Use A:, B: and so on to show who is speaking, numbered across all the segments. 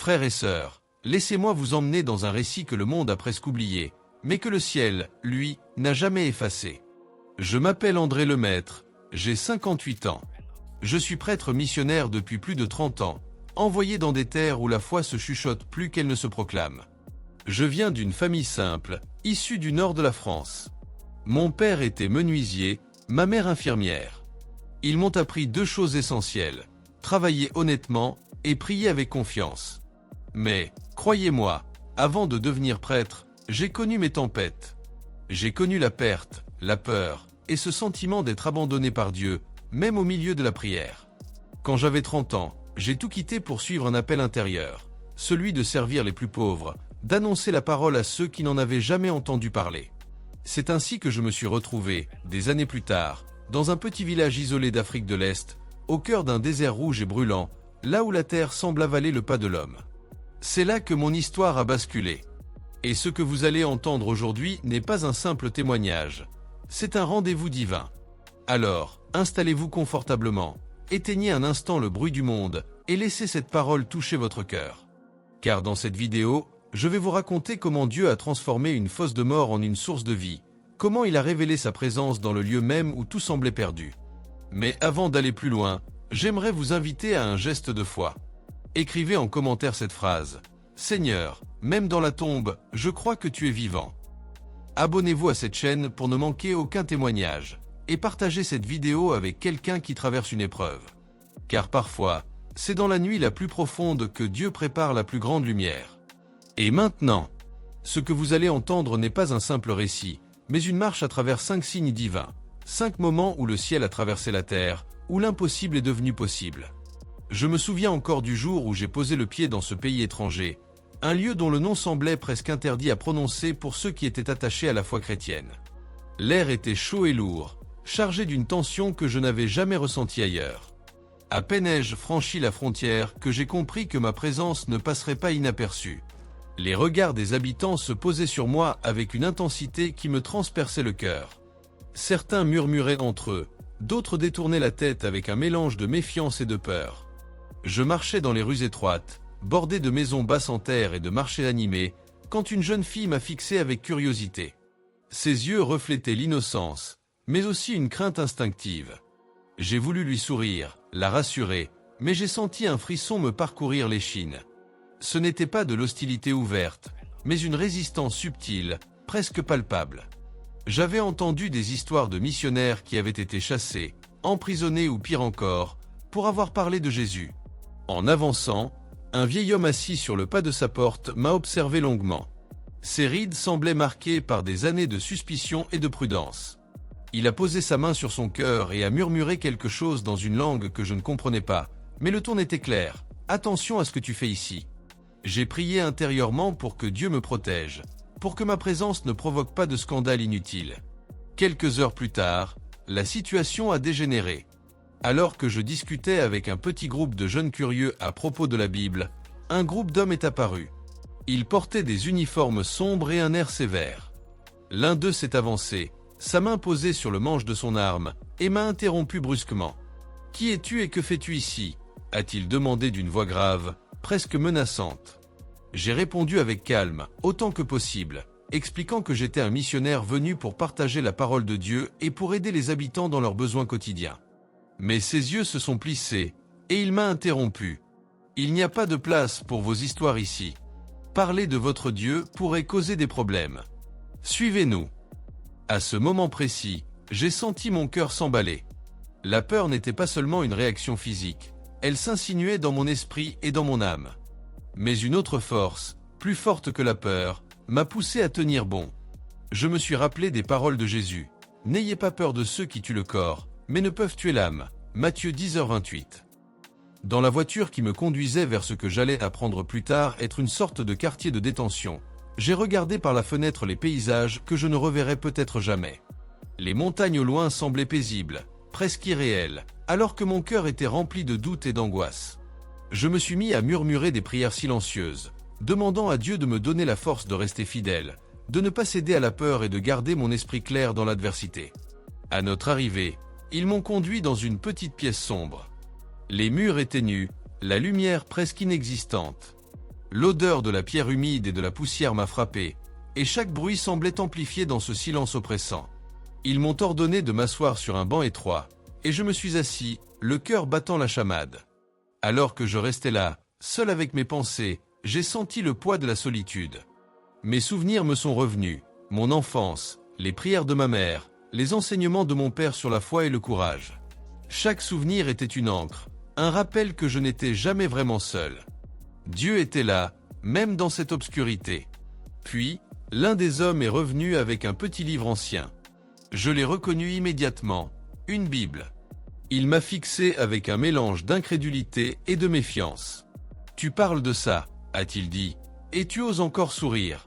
A: Frères et sœurs, laissez-moi vous emmener dans un récit que le monde a presque oublié, mais que le ciel, lui, n'a jamais effacé. Je m'appelle André Lemaître, j'ai 58 ans. Je suis prêtre missionnaire depuis plus de 30 ans, envoyé dans des terres où la foi se chuchote plus qu'elle ne se proclame. Je viens d'une famille simple, issue du nord de la France. Mon père était menuisier, ma mère infirmière. Ils m'ont appris 2 choses essentielles, travailler honnêtement et prier avec confiance. Mais, croyez-moi, avant de devenir prêtre, j'ai connu mes tempêtes. J'ai connu la perte, la peur, et ce sentiment d'être abandonné par Dieu, même au milieu de la prière. Quand j'avais 30 ans, j'ai tout quitté pour suivre un appel intérieur, celui de servir les plus pauvres, d'annoncer la parole à ceux qui n'en avaient jamais entendu parler. C'est ainsi que je me suis retrouvé, des années plus tard, dans un petit village isolé d'Afrique de l'Est, au cœur d'un désert rouge et brûlant, là où la terre semble avaler le pas de l'homme. C'est là que mon histoire a basculé. Et ce que vous allez entendre aujourd'hui n'est pas un simple témoignage, c'est un rendez-vous divin. Alors, installez-vous confortablement, éteignez un instant le bruit du monde et laissez cette parole toucher votre cœur. Car dans cette vidéo, je vais vous raconter comment Dieu a transformé une fosse de mort en une source de vie, comment il a révélé sa présence dans le lieu même où tout semblait perdu. Mais avant d'aller plus loin, j'aimerais vous inviter à un geste de foi. Écrivez en commentaire cette phrase. Seigneur, même dans la tombe, je crois que tu es vivant. Abonnez-vous à cette chaîne pour ne manquer aucun témoignage, et partagez cette vidéo avec quelqu'un qui traverse une épreuve. Car parfois, c'est dans la nuit la plus profonde que Dieu prépare la plus grande lumière. Et maintenant, ce que vous allez entendre n'est pas un simple récit, mais une marche à travers 5 signes divins, 5 moments où le ciel a traversé la terre, où l'impossible est devenu possible. Je me souviens encore du jour où j'ai posé le pied dans ce pays étranger, un lieu dont le nom semblait presque interdit à prononcer pour ceux qui étaient attachés à la foi chrétienne. L'air était chaud et lourd, chargé d'une tension que je n'avais jamais ressentie ailleurs. À peine ai-je franchi la frontière que j'ai compris que ma présence ne passerait pas inaperçue. Les regards des habitants se posaient sur moi avec une intensité qui me transperçait le cœur. Certains murmuraient entre eux, d'autres détournaient la tête avec un mélange de méfiance et de peur. Je marchais dans les rues étroites, bordées de maisons basses en terre et de marchés animés, quand une jeune fille m'a fixé avec curiosité. Ses yeux reflétaient l'innocence, mais aussi une crainte instinctive. J'ai voulu lui sourire, la rassurer, mais j'ai senti un frisson me parcourir l'échine. Ce n'était pas de l'hostilité ouverte, mais une résistance subtile, presque palpable. J'avais entendu des histoires de missionnaires qui avaient été chassés, emprisonnés ou pire encore, pour avoir parlé de Jésus. En avançant, un vieil homme assis sur le pas de sa porte m'a observé longuement. Ses rides semblaient marquées par des années de suspicion et de prudence. Il a posé sa main sur son cœur et a murmuré quelque chose dans une langue que je ne comprenais pas, mais le ton était clair. « Attention à ce que tu fais ici ». J'ai prié intérieurement pour que Dieu me protège, pour que ma présence ne provoque pas de scandale inutile. Quelques heures plus tard, la situation a dégénéré. Alors que je discutais avec un petit groupe de jeunes curieux à propos de la Bible, un groupe d'hommes est apparu. Ils portaient des uniformes sombres et un air sévère. L'un d'eux s'est avancé, sa main posée sur le manche de son arme, et m'a interrompu brusquement. « Qui es-tu et que fais-tu ici » a-t-il demandé d'une voix grave, presque menaçante. J'ai répondu avec calme, autant que possible, expliquant que j'étais un missionnaire venu pour partager la parole de Dieu et pour aider les habitants dans leurs besoins quotidiens. Mais ses yeux se sont plissés, et il m'a interrompu. « Il n'y a pas de place pour vos histoires ici. Parler de votre Dieu pourrait causer des problèmes. Suivez-nous. » À ce moment précis, j'ai senti mon cœur s'emballer. La peur n'était pas seulement une réaction physique, elle s'insinuait dans mon esprit et dans mon âme. Mais une autre force, plus forte que la peur, m'a poussé à tenir bon. Je me suis rappelé des paroles de Jésus. « N'ayez pas peur de ceux qui tuent le corps, mais ne peuvent tuer l'âme. » Matthieu 10h28. Dans la voiture qui me conduisait vers ce que j'allais apprendre plus tard être une sorte de quartier de détention, j'ai regardé par la fenêtre les paysages que je ne reverrai peut-être jamais. Les montagnes au loin semblaient paisibles, presque irréelles, alors que mon cœur était rempli de doutes et d'angoisse. Je me suis mis à murmurer des prières silencieuses, demandant à Dieu de me donner la force de rester fidèle, de ne pas céder à la peur et de garder mon esprit clair dans l'adversité. À notre arrivée, ils m'ont conduit dans une petite pièce sombre. Les murs étaient nus, la lumière presque inexistante. L'odeur de la pierre humide et de la poussière m'a frappé, et chaque bruit semblait amplifié dans ce silence oppressant. Ils m'ont ordonné de m'asseoir sur un banc étroit, et je me suis assis, le cœur battant la chamade. Alors que je restais là, seul avec mes pensées, j'ai senti le poids de la solitude. Mes souvenirs me sont revenus, mon enfance, les prières de ma mère, les enseignements de mon père sur la foi et le courage. Chaque souvenir était une encre, un rappel que je n'étais jamais vraiment seul. Dieu était là, même dans cette obscurité. Puis, l'un des hommes est revenu avec un petit livre ancien. Je l'ai reconnu immédiatement, une Bible. Il m'a fixé avec un mélange d'incrédulité et de méfiance. « Tu parles de ça », a-t-il dit, « et tu oses encore sourire ?»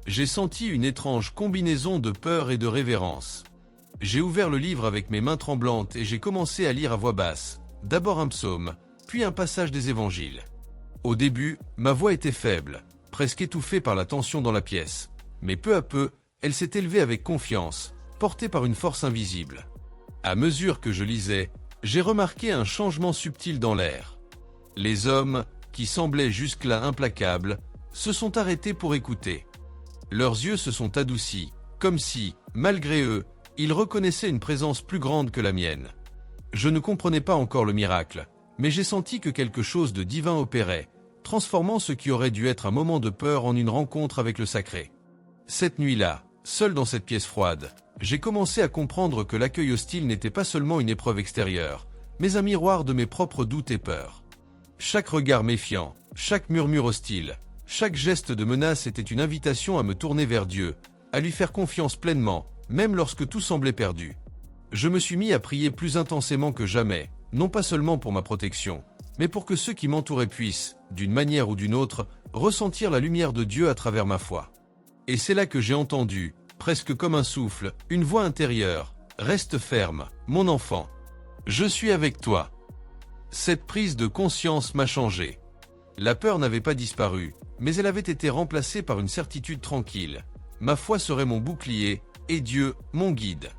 A: J'ai senti une étrange combinaison de peur et de révérence. J'ai ouvert le livre avec mes mains tremblantes et j'ai commencé à lire à voix basse, d'abord un psaume, puis un passage des évangiles. Au début, ma voix était faible, presque étouffée par la tension dans la pièce, mais peu à peu, elle s'est élevée avec confiance, portée par une force invisible. À mesure que je lisais, j'ai remarqué un changement subtil dans l'air. Les hommes, qui semblaient jusque-là implacables, se sont arrêtés pour écouter. Leurs yeux se sont adoucis, comme si, malgré eux, ils reconnaissaient une présence plus grande que la mienne. Je ne comprenais pas encore le miracle, mais j'ai senti que quelque chose de divin opérait, transformant ce qui aurait dû être un moment de peur en une rencontre avec le sacré. Cette nuit-là, seul dans cette pièce froide, j'ai commencé à comprendre que l'accueil hostile n'était pas seulement une épreuve extérieure, mais un miroir de mes propres doutes et peurs. Chaque regard méfiant, chaque murmure hostile, chaque geste de menace était une invitation à me tourner vers Dieu, à lui faire confiance pleinement, même lorsque tout semblait perdu. Je me suis mis à prier plus intensément que jamais, non pas seulement pour ma protection, mais pour que ceux qui m'entouraient puissent, d'une manière ou d'une autre, ressentir la lumière de Dieu à travers ma foi. Et c'est là que j'ai entendu, presque comme un souffle, une voix intérieure, « Reste ferme, mon enfant. Je suis avec toi. » Cette prise de conscience m'a changé. La peur n'avait pas disparu, mais elle avait été remplacée par une certitude tranquille. Ma foi serait mon bouclier, et Dieu, mon guide.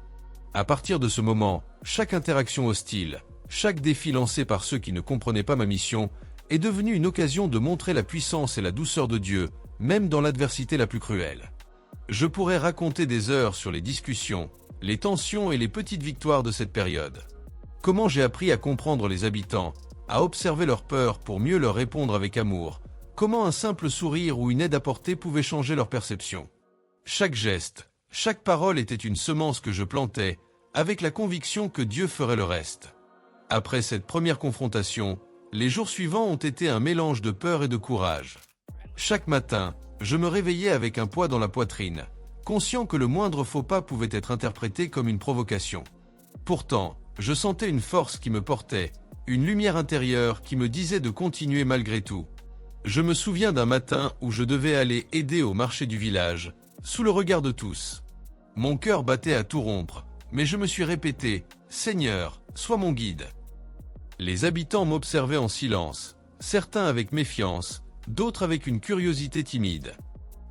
A: À partir de ce moment, chaque interaction hostile, chaque défi lancé par ceux qui ne comprenaient pas ma mission, est devenu une occasion de montrer la puissance et la douceur de Dieu, même dans l'adversité la plus cruelle. Je pourrais raconter des heures sur les discussions, les tensions et les petites victoires de cette période. Comment j'ai appris à comprendre les habitants, à observer leurs peurs pour mieux leur répondre avec amour, comment un simple sourire ou une aide apportée pouvait changer leur perception. Chaque geste, chaque parole était une semence que je plantais, avec la conviction que Dieu ferait le reste. Après cette première confrontation, les jours suivants ont été un mélange de peur et de courage. Chaque matin, je me réveillais avec un poids dans la poitrine, conscient que le moindre faux pas pouvait être interprété comme une provocation. Pourtant, je sentais une force qui me portait, une lumière intérieure qui me disait de continuer malgré tout. Je me souviens d'un matin où je devais aller aider au marché du village, sous le regard de tous. Mon cœur battait à tout rompre, mais je me suis répété « Seigneur, sois mon guide ». Les habitants m'observaient en silence, certains avec méfiance, d'autres avec une curiosité timide.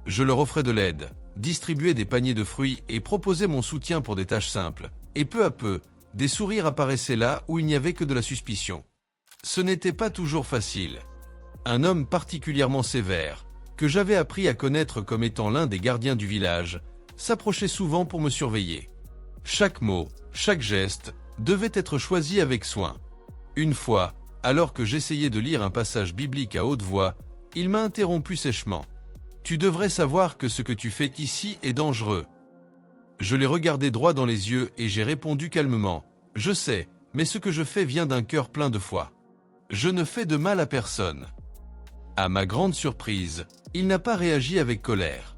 A: Je leur offrais de l'aide, distribuais des paniers de fruits et proposais mon soutien pour des tâches simples, et peu à peu, des sourires apparaissaient là où il n'y avait que de la suspicion. Ce n'était pas toujours facile. Un homme particulièrement sévère, que j'avais appris à connaître comme étant l'un des gardiens du village, s'approchait souvent pour me surveiller. Chaque mot, chaque geste, devait être choisi avec soin. Une fois, alors que j'essayais de lire un passage biblique à haute voix, il m'a interrompu sèchement. « Tu devrais savoir que ce que tu fais ici est dangereux. » Je l'ai regardé droit dans les yeux et j'ai répondu calmement. « Je sais, mais ce que je fais vient d'un cœur plein de foi. Je ne fais de mal à personne. » À ma grande surprise, il n'a pas réagi avec colère.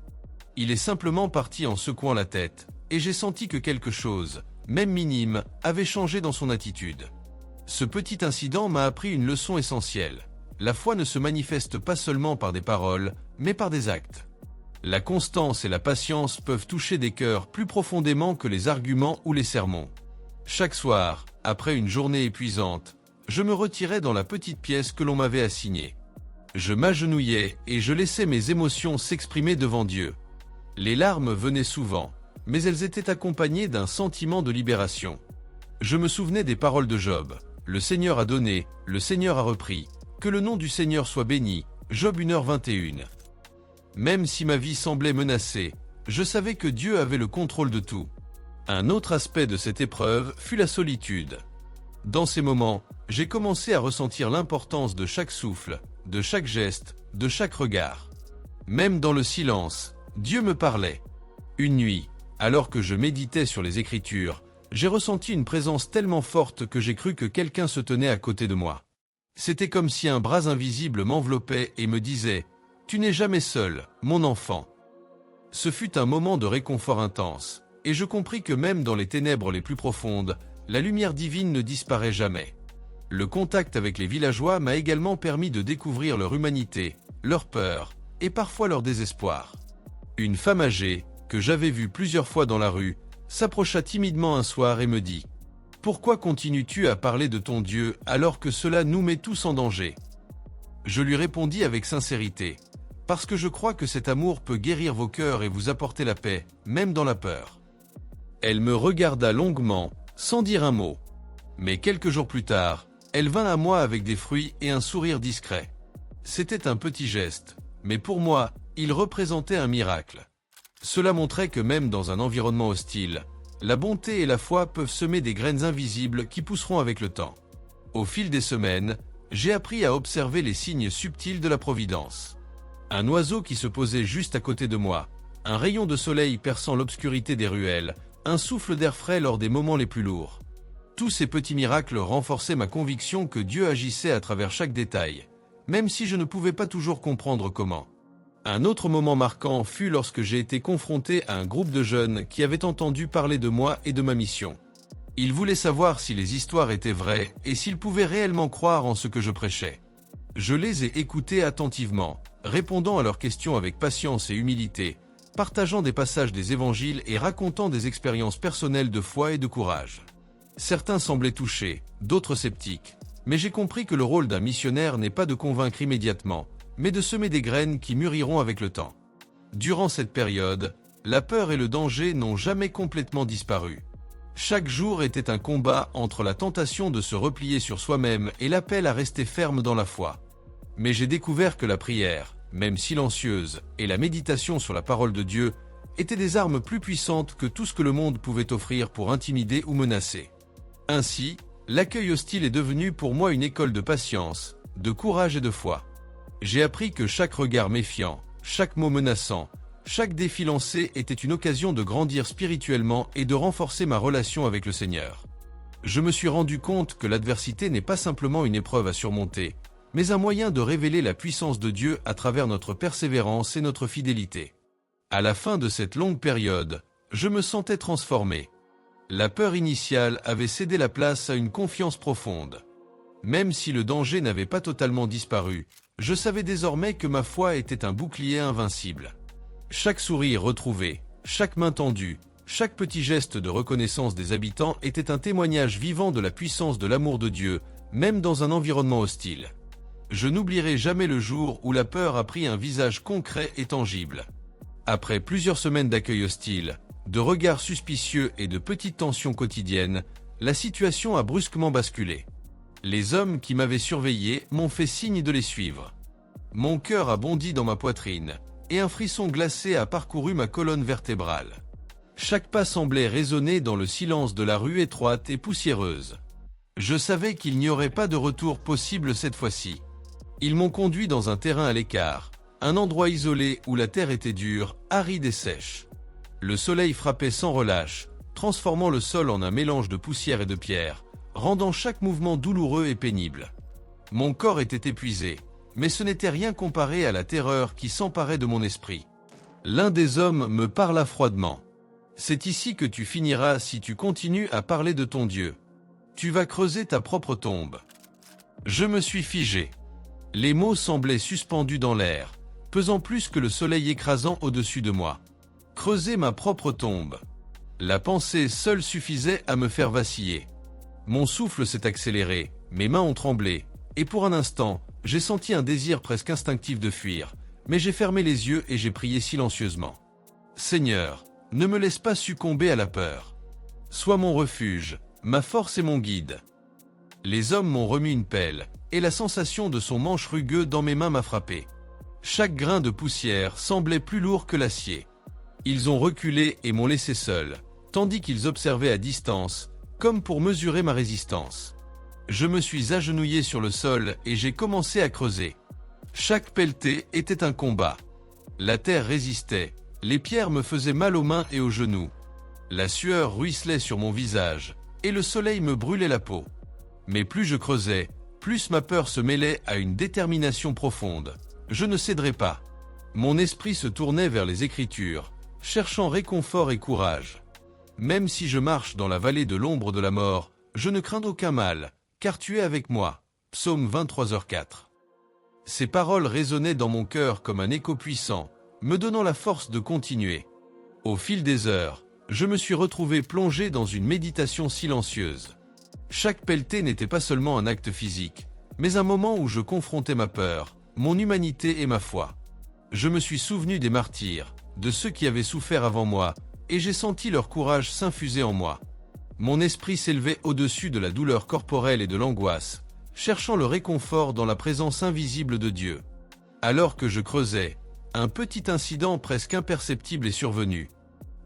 A: Il est simplement parti en secouant la tête, et j'ai senti que quelque chose, même minime, avait changé dans son attitude. Ce petit incident m'a appris une leçon essentielle. La foi ne se manifeste pas seulement par des paroles, mais par des actes. La constance et la patience peuvent toucher des cœurs plus profondément que les arguments ou les sermons. Chaque soir, après une journée épuisante, je me retirais dans la petite pièce que l'on m'avait assignée. Je m'agenouillais et je laissais mes émotions s'exprimer devant Dieu. Les larmes venaient souvent, mais elles étaient accompagnées d'un sentiment de libération. Je me souvenais des paroles de Job. « Le Seigneur a donné, le Seigneur a repris. Que le nom du Seigneur soit béni, Job 1h21. Même si ma vie semblait menacée, je savais que Dieu avait le contrôle de tout. Un autre aspect de cette épreuve fut la solitude. Dans ces moments, j'ai commencé à ressentir l'importance de chaque souffle, de chaque geste, de chaque regard. Même dans le silence, Dieu me parlait. Une nuit, alors que je méditais sur les Écritures, j'ai ressenti une présence tellement forte que j'ai cru que quelqu'un se tenait à côté de moi. C'était comme si un bras invisible m'enveloppait et me disait « Tu n'es jamais seul, mon enfant ». Ce fut un moment de réconfort intense, et je compris que même dans les ténèbres les plus profondes, la lumière divine ne disparaît jamais. Le contact avec les villageois m'a également permis de découvrir leur humanité, leur peur, et parfois leur désespoir. Une femme âgée, que j'avais vue plusieurs fois dans la rue, s'approcha timidement un soir et me dit « Pourquoi continues-tu à parler de ton Dieu alors que cela nous met tous en danger ?» Je lui répondis avec sincérité « Parce que je crois que cet amour peut guérir vos cœurs et vous apporter la paix, même dans la peur. » Elle me regarda longuement, sans dire un mot. Mais quelques jours plus tard, elle vint à moi avec des fruits et un sourire discret. C'était un petit geste, mais pour moi, il représentait un miracle. Cela montrait que même dans un environnement hostile, la bonté et la foi peuvent semer des graines invisibles qui pousseront avec le temps. Au fil des semaines, j'ai appris à observer les signes subtils de la providence. Un oiseau qui se posait juste à côté de moi, un rayon de soleil perçant l'obscurité des ruelles, un souffle d'air frais lors des moments les plus lourds. Tous ces petits miracles renforçaient ma conviction que Dieu agissait à travers chaque détail, même si je ne pouvais pas toujours comprendre comment. Un autre moment marquant fut lorsque j'ai été confronté à un groupe de jeunes qui avaient entendu parler de moi et de ma mission. Ils voulaient savoir si les histoires étaient vraies et s'ils pouvaient réellement croire en ce que je prêchais. Je les ai écoutés attentivement, répondant à leurs questions avec patience et humilité, partageant des passages des évangiles et racontant des expériences personnelles de foi et de courage. Certains semblaient touchés, d'autres sceptiques, mais j'ai compris que le rôle d'un missionnaire n'est pas de convaincre immédiatement, mais de semer des graines qui mûriront avec le temps. Durant cette période, la peur et le danger n'ont jamais complètement disparu. Chaque jour était un combat entre la tentation de se replier sur soi-même et l'appel à rester ferme dans la foi. Mais j'ai découvert que la prière, même silencieuse, et la méditation sur la parole de Dieu étaient des armes plus puissantes que tout ce que le monde pouvait offrir pour intimider ou menacer. Ainsi, l'accueil hostile est devenu pour moi une école de patience, de courage et de foi. J'ai appris que chaque regard méfiant, chaque mot menaçant, chaque défi lancé était une occasion de grandir spirituellement et de renforcer ma relation avec le Seigneur. Je me suis rendu compte que l'adversité n'est pas simplement une épreuve à surmonter, mais un moyen de révéler la puissance de Dieu à travers notre persévérance et notre fidélité. À la fin de cette longue période, je me sentais transformé. La peur initiale avait cédé la place à une confiance profonde. Même si le danger n'avait pas totalement disparu, je savais désormais que ma foi était un bouclier invincible. Chaque sourire retrouvé, chaque main tendue, chaque petit geste de reconnaissance des habitants était un témoignage vivant de la puissance de l'amour de Dieu, même dans un environnement hostile. Je n'oublierai jamais le jour où la peur a pris un visage concret et tangible. Après plusieurs semaines d'accueil hostile, de regards suspicieux et de petites tensions quotidiennes, la situation a brusquement basculé. Les hommes qui m'avaient surveillé m'ont fait signe de les suivre. Mon cœur a bondi dans ma poitrine, et un frisson glacé a parcouru ma colonne vertébrale. Chaque pas semblait résonner dans le silence de la rue étroite et poussiéreuse. Je savais qu'il n'y aurait pas de retour possible cette fois-ci. Ils m'ont conduit dans un terrain à l'écart, un endroit isolé où la terre était dure, aride et sèche. Le soleil frappait sans relâche, transformant le sol en un mélange de poussière et de pierre, rendant chaque mouvement douloureux et pénible. Mon corps était épuisé, mais ce n'était rien comparé à la terreur qui s'emparait de mon esprit. L'un des hommes me parla froidement. « C'est ici que tu finiras si tu continues à parler de ton Dieu. Tu vas creuser ta propre tombe. » Je me suis figé. Les mots semblaient suspendus dans l'air, pesant plus que le soleil écrasant au-dessus de moi. Creuser ma propre tombe. La pensée seule suffisait à me faire vaciller. Mon souffle s'est accéléré, mes mains ont tremblé, et pour un instant, j'ai senti un désir presque instinctif de fuir, mais j'ai fermé les yeux et j'ai prié silencieusement. Seigneur, ne me laisse pas succomber à la peur. Sois mon refuge, ma force et mon guide. Les hommes m'ont remis une pelle, et la sensation de son manche rugueux dans mes mains m'a frappé. Chaque grain de poussière semblait plus lourd que l'acier. Ils ont reculé et m'ont laissé seul, tandis qu'ils observaient à distance, comme pour mesurer ma résistance. Je me suis agenouillé sur le sol et j'ai commencé à creuser. Chaque pelletée était un combat. La terre résistait, les pierres me faisaient mal aux mains et aux genoux. La sueur ruisselait sur mon visage, et le soleil me brûlait la peau. Mais plus je creusais, plus ma peur se mêlait à une détermination profonde. Je ne céderai pas. Mon esprit se tournait vers les Écritures, cherchant réconfort et courage. Même si je marche dans la vallée de l'ombre de la mort, je ne crains aucun mal, car tu es avec moi. Psaume 23h4. Ces paroles résonnaient dans mon cœur comme un écho puissant, me donnant la force de continuer. Au fil des heures, je me suis retrouvé plongé dans une méditation silencieuse. Chaque pelletée n'était pas seulement un acte physique, mais un moment où je confrontais ma peur, mon humanité et ma foi. Je me suis souvenu des martyrs, de ceux qui avaient souffert avant moi, et j'ai senti leur courage s'infuser en moi. Mon esprit s'élevait au-dessus de la douleur corporelle et de l'angoisse, cherchant le réconfort dans la présence invisible de Dieu. Alors que je creusais, un petit incident presque imperceptible est survenu.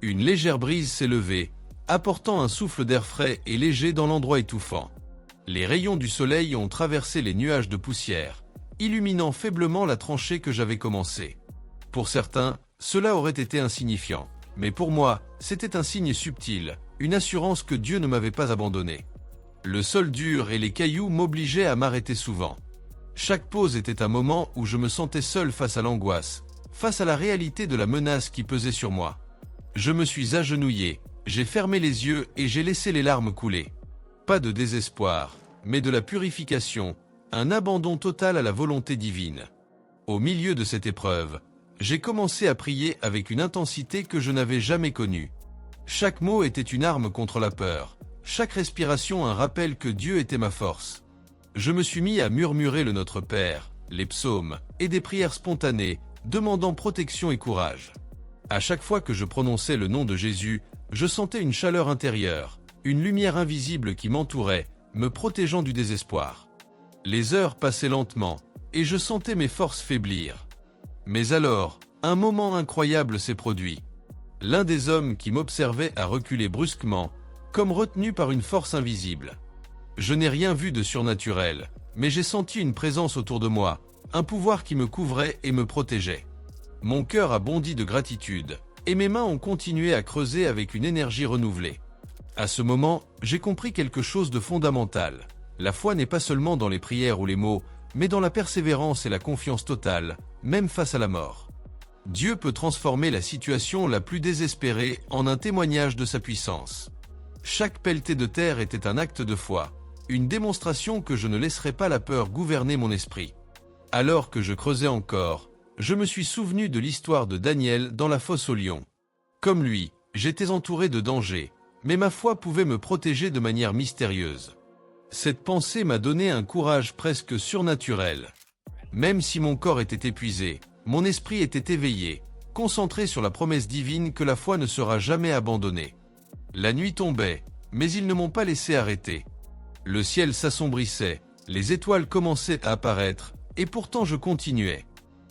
A: Une légère brise s'est levée, apportant un souffle d'air frais et léger dans l'endroit étouffant. Les rayons du soleil ont traversé les nuages de poussière, illuminant faiblement la tranchée que j'avais commencée. Pour certains, cela aurait été insignifiant, mais pour moi, c'était un signe subtil, une assurance que Dieu ne m'avait pas abandonné. Le sol dur et les cailloux m'obligeaient à m'arrêter souvent. Chaque pause était un moment où je me sentais seul face à l'angoisse, face à la réalité de la menace qui pesait sur moi. Je me suis agenouillé, j'ai fermé les yeux et j'ai laissé les larmes couler. Pas de désespoir, mais de la purification, un abandon total à la volonté divine. Au milieu de cette épreuve, j'ai commencé à prier avec une intensité que je n'avais jamais connue. Chaque mot était une arme contre la peur, chaque respiration un rappel que Dieu était ma force. Je me suis mis à murmurer le Notre Père, les psaumes et des prières spontanées, demandant protection et courage. À chaque fois que je prononçais le nom de Jésus, je sentais une chaleur intérieure, une lumière invisible qui m'entourait, me protégeant du désespoir. Les heures passaient lentement, et je sentais mes forces faiblir. Mais alors, un moment incroyable s'est produit. L'un des hommes qui m'observait a reculé brusquement, comme retenu par une force invisible. Je n'ai rien vu de surnaturel, mais j'ai senti une présence autour de moi, un pouvoir qui me couvrait et me protégeait. Mon cœur a bondi de gratitude, et mes mains ont continué à creuser avec une énergie renouvelée. À ce moment, j'ai compris quelque chose de fondamental. La foi n'est pas seulement dans les prières ou les mots, mais dans la persévérance et la confiance totale, même face à la mort. Dieu peut transformer la situation la plus désespérée en un témoignage de sa puissance. Chaque pelletée de terre était un acte de foi, une démonstration que je ne laisserai pas la peur gouverner mon esprit. Alors que je creusais encore, je me suis souvenu de l'histoire de Daniel dans la fosse aux lions. Comme lui, j'étais entouré de dangers, mais ma foi pouvait me protéger de manière mystérieuse. Cette pensée m'a donné un courage presque surnaturel. Même si mon corps était épuisé, mon esprit était éveillé, concentré sur la promesse divine que la foi ne sera jamais abandonnée. La nuit tombait, mais ils ne m'ont pas laissé arrêter. Le ciel s'assombrissait, les étoiles commençaient à apparaître, et pourtant je continuais.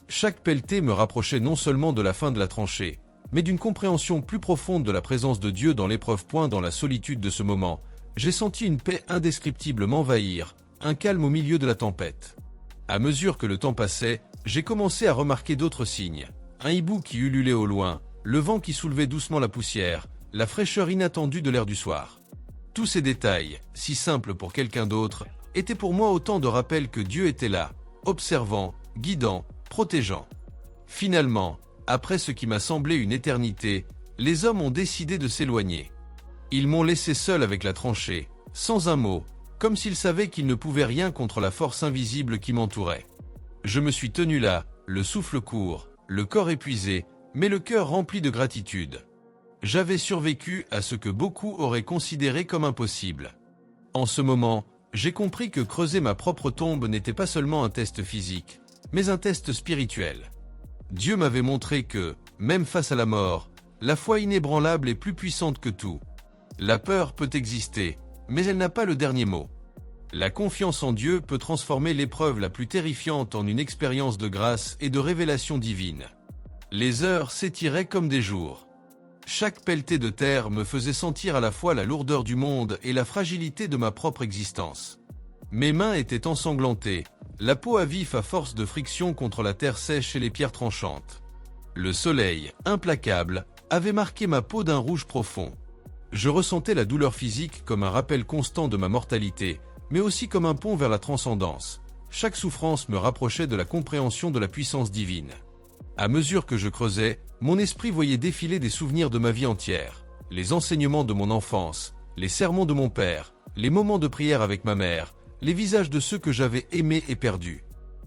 A: Chaque pelletée me rapprochait non seulement de la fin de la tranchée, mais d'une compréhension plus profonde de la présence de Dieu dans l'épreuve. Dans la solitude de ce moment, j'ai senti une paix indescriptible m'envahir, un calme au milieu de la tempête. À mesure que le temps passait, j'ai commencé à remarquer d'autres signes. Un hibou qui ululait au loin, le vent qui soulevait doucement la poussière, la fraîcheur inattendue de l'air du soir. Tous ces détails, si simples pour quelqu'un d'autre, étaient pour moi autant de rappels que Dieu était là, observant, guidant, protégeant. Finalement, après ce qui m'a semblé une éternité, les hommes ont décidé de s'éloigner. Ils m'ont laissé seul avec la tranchée, sans un mot, comme s'ils savaient qu'ils ne pouvaient rien contre la force invisible qui m'entourait. Je me suis tenu là, le souffle court, le corps épuisé, mais le cœur rempli de gratitude. J'avais survécu à ce que beaucoup auraient considéré comme impossible. En ce moment, j'ai compris que creuser ma propre tombe n'était pas seulement un test physique, mais un test spirituel. Dieu m'avait montré que, même face à la mort, la foi inébranlable est plus puissante que tout. La peur peut exister, mais elle n'a pas le dernier mot. La confiance en Dieu peut transformer l'épreuve la plus terrifiante en une expérience de grâce et de révélation divine. Les heures s'étiraient comme des jours. Chaque pelletée de terre me faisait sentir à la fois la lourdeur du monde et la fragilité de ma propre existence. Mes mains étaient ensanglantées, la peau à vif à force de friction contre la terre sèche et les pierres tranchantes. Le soleil, implacable, avait marqué ma peau d'un rouge profond. Je ressentais la douleur physique comme un rappel constant de ma mortalité, mais aussi comme un pont vers la transcendance. Chaque souffrance me rapprochait de la compréhension de la puissance divine. À mesure que je creusais, mon esprit voyait défiler des souvenirs de ma vie entière, les enseignements de mon enfance, les sermons de mon père, les moments de prière avec ma mère, les visages de ceux que j'avais aimés et perdus.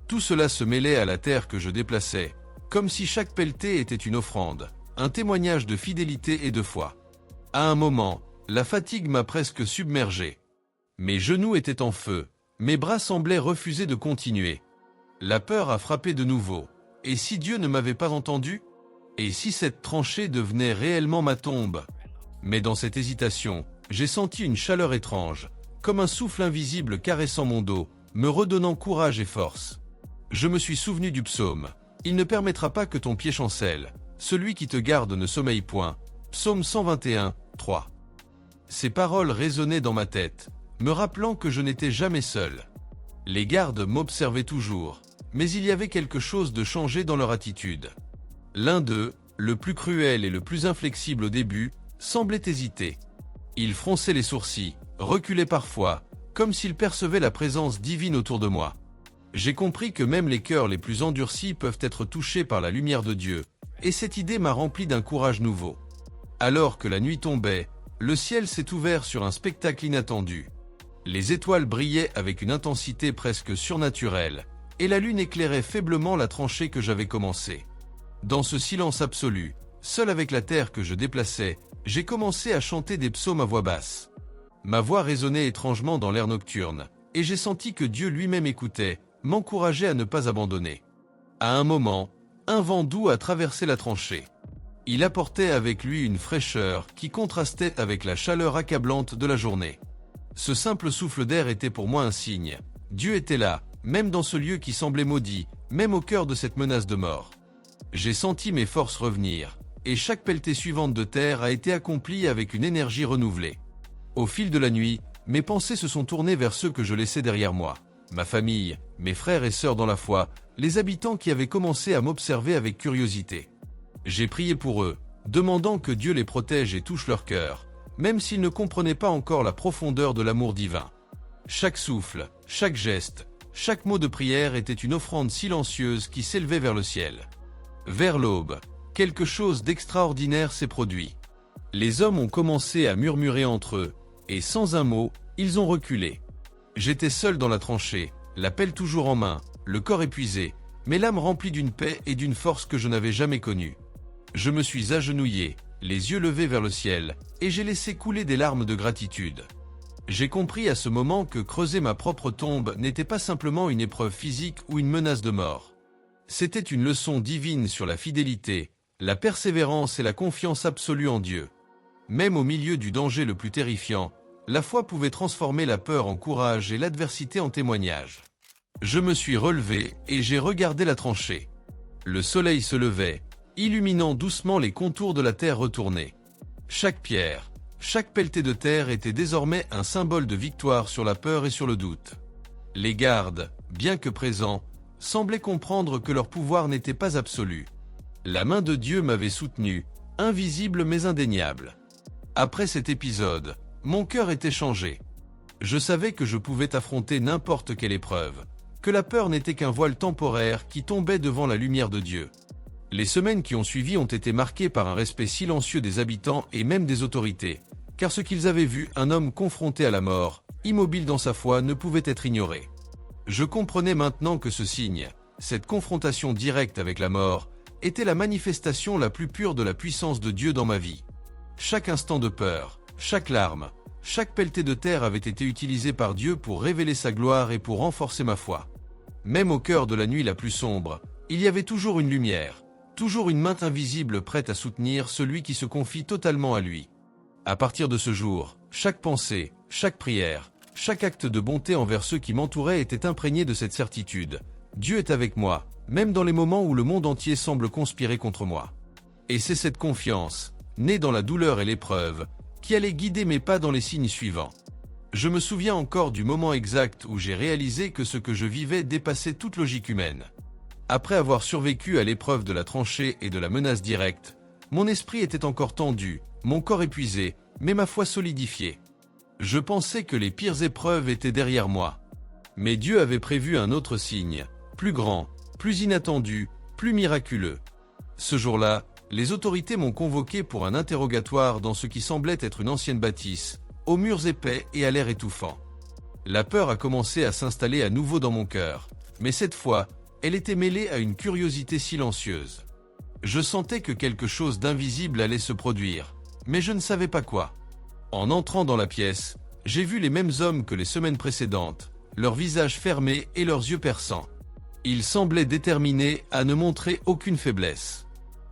A: Tout cela se mêlait à la terre que je déplaçais, comme si chaque pelletée était une offrande, un témoignage de fidélité et de foi. À un moment, la fatigue m'a presque submergé. Mes genoux étaient en feu, mes bras semblaient refuser de continuer. La peur a frappé de nouveau. Et si Dieu ne m'avait pas entendu? Et si cette tranchée devenait réellement ma tombe? Mais dans cette hésitation, j'ai senti une chaleur étrange, comme un souffle invisible caressant mon dos, me redonnant courage et force. Je me suis souvenu du psaume. Il ne permettra pas que ton pied chancelle. Celui qui te garde ne sommeille point. Psaume 121, 3. Ces paroles résonnaient dans ma tête, me rappelant que je n'étais jamais seul. Les gardes m'observaient toujours, mais il y avait quelque chose de changé dans leur attitude. L'un d'eux, le plus cruel et le plus inflexible au début, semblait hésiter. Il fronçait les sourcils, reculait parfois, comme s'il percevait la présence divine autour de moi. J'ai compris que même les cœurs les plus endurcis peuvent être touchés par la lumière de Dieu, et cette idée m'a rempli d'un courage nouveau. Alors que la nuit tombait, le ciel s'est ouvert sur un spectacle inattendu. Les étoiles brillaient avec une intensité presque surnaturelle, et la lune éclairait faiblement la tranchée que j'avais commencée. Dans ce silence absolu, seul avec la terre que je déplaçais, j'ai commencé à chanter des psaumes à voix basse. Ma voix résonnait étrangement dans l'air nocturne, et j'ai senti que Dieu lui-même écoutait, m'encourageait à ne pas abandonner. À un moment, un vent doux a traversé la tranchée. Il apportait avec lui une fraîcheur qui contrastait avec la chaleur accablante de la journée. Ce simple souffle d'air était pour moi un signe. Dieu était là, même dans ce lieu qui semblait maudit, même au cœur de cette menace de mort. J'ai senti mes forces revenir, et chaque pelletée suivante de terre a été accomplie avec une énergie renouvelée. Au fil de la nuit, mes pensées se sont tournées vers ceux que je laissais derrière moi. Ma famille, mes frères et sœurs dans la foi, les habitants qui avaient commencé à m'observer avec curiosité. J'ai prié pour eux, demandant que Dieu les protège et touche leur cœur, même s'ils ne comprenaient pas encore la profondeur de l'amour divin. Chaque souffle, chaque geste, chaque mot de prière était une offrande silencieuse qui s'élevait vers le ciel. Vers l'aube, quelque chose d'extraordinaire s'est produit. Les hommes ont commencé à murmurer entre eux, et sans un mot, ils ont reculé. J'étais seul dans la tranchée, la pelle toujours en main, le corps épuisé, mais l'âme remplie d'une paix et d'une force que je n'avais jamais connue. Je me suis agenouillé, les yeux levés vers le ciel, et j'ai laissé couler des larmes de gratitude. J'ai compris à ce moment que creuser ma propre tombe n'était pas simplement une épreuve physique ou une menace de mort. C'était une leçon divine sur la fidélité, la persévérance et la confiance absolue en Dieu. Même au milieu du danger le plus terrifiant, la foi pouvait transformer la peur en courage et l'adversité en témoignage. Je me suis relevé et j'ai regardé la tranchée. Le soleil se levait, illuminant doucement les contours de la terre retournée. Chaque pierre, chaque pelletée de terre était désormais un symbole de victoire sur la peur et sur le doute. Les gardes, bien que présents, semblaient comprendre que leur pouvoir n'était pas absolu. La main de Dieu m'avait soutenu, invisible mais indéniable. Après cet épisode, mon cœur était changé. Je savais que je pouvais affronter n'importe quelle épreuve, que la peur n'était qu'un voile temporaire qui tombait devant la lumière de Dieu. Les semaines qui ont suivi ont été marquées par un respect silencieux des habitants et même des autorités, car ce qu'ils avaient vu, un homme confronté à la mort, immobile dans sa foi, ne pouvait être ignoré. Je comprenais maintenant que ce signe, cette confrontation directe avec la mort, était la manifestation la plus pure de la puissance de Dieu dans ma vie. Chaque instant de peur, chaque larme, chaque pelletée de terre avait été utilisée par Dieu pour révéler sa gloire et pour renforcer ma foi. Même au cœur de la nuit la plus sombre, il y avait toujours une lumière, toujours une main invisible prête à soutenir celui qui se confie totalement à lui. À partir de ce jour, chaque pensée, chaque prière, Chaque acte de bonté envers ceux qui m'entouraient était imprégné de cette certitude. Dieu est avec moi, même dans les moments où le monde entier semble conspirer contre moi. Et c'est cette confiance, née dans la douleur et l'épreuve, qui allait guider mes pas dans les signes suivants. Je me souviens encore du moment exact où j'ai réalisé que ce que je vivais dépassait toute logique humaine. Après avoir survécu à l'épreuve de la tranchée et de la menace directe, mon esprit était encore tendu, mon corps épuisé, mais ma foi solidifiée. Je pensais que les pires épreuves étaient derrière moi. Mais Dieu avait prévu un autre signe, plus grand, plus inattendu, plus miraculeux. Ce jour-là, les autorités m'ont convoqué pour un interrogatoire dans ce qui semblait être une ancienne bâtisse, aux murs épais et à l'air étouffant. La peur a commencé à s'installer à nouveau dans mon cœur, mais cette fois, elle était mêlée à une curiosité silencieuse. Je sentais que quelque chose d'invisible allait se produire, mais je ne savais pas quoi. En entrant dans la pièce, j'ai vu les mêmes hommes que les semaines précédentes, leurs visages fermés et leurs yeux perçants. Ils semblaient déterminés à ne montrer aucune faiblesse.